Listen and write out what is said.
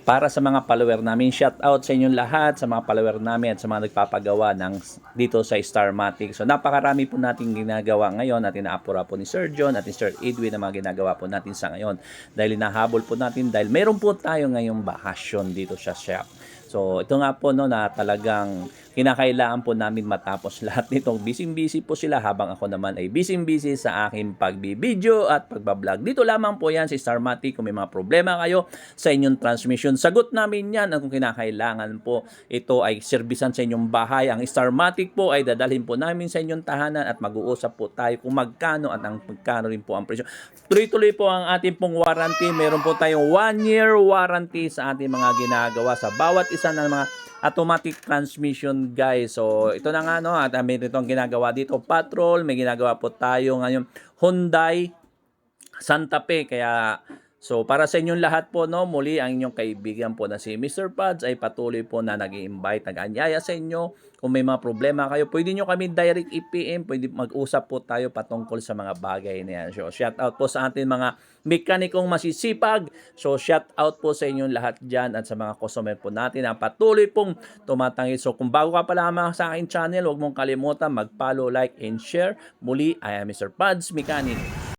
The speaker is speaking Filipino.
para sa mga follower namin. Shout out sa inyong lahat, sa mga follower namin at sa mga nagpapagawa dito sa Starmatic. So napakarami po nating ginagawa ngayon at inaapura po ni Sir John at ni Sir Edwin ang mga ginagawa po natin sa ngayon. Dahil inahabol po natin dahil meron po tayo ngayong bakasyon dito sa shop. So ito nga po no na talagang kinakailangan po namin matapos lahat nitong busy-busy po sila habang ako naman ay busy-busy sa aking pagbibideo at pagbablog. Dito lamang po yan si Starmatic. Kung may mga problema kayo sa inyong transmission, sagot namin yan at kung kinakailangan po ito ay servisan sa inyong bahay. Ang Starmatic po ay dadalhin po namin sa inyong tahanan at mag-uusap po tayo kung magkano at ang magkano rin po ang presyo. Tuloy-tuloy po ang ating pong warranty. Meron po tayong 1-year warranty sa ating mga ginagawa sa bawat isa ng mga automatic transmission guys. So ito na nga no at may itong ginagawa dito Patrol, may ginagawa po tayo ngayon Hyundai Santa Fe. Kaya so para sa inyong lahat po no, muli ang inyong kaibigan po na si Mr. Pads ay patuloy po na nag-i-invite, nag-aanyaya sa inyo. Kung may mga problema kayo, pwede nyo kami direct i-PM, pwede mag-usap po tayo patungkol sa mga bagay na yan. So shout out po sa ating mga mekanikong masisipag. So shout out po sa inyong lahat dyan at sa mga customer po natin na patuloy pong tumatanggi. So kung bago ka pa lamang sa aking channel, huwag mong kalimutan mag-follow, like, and share. Muli, I am Mr. Pads Mechanic.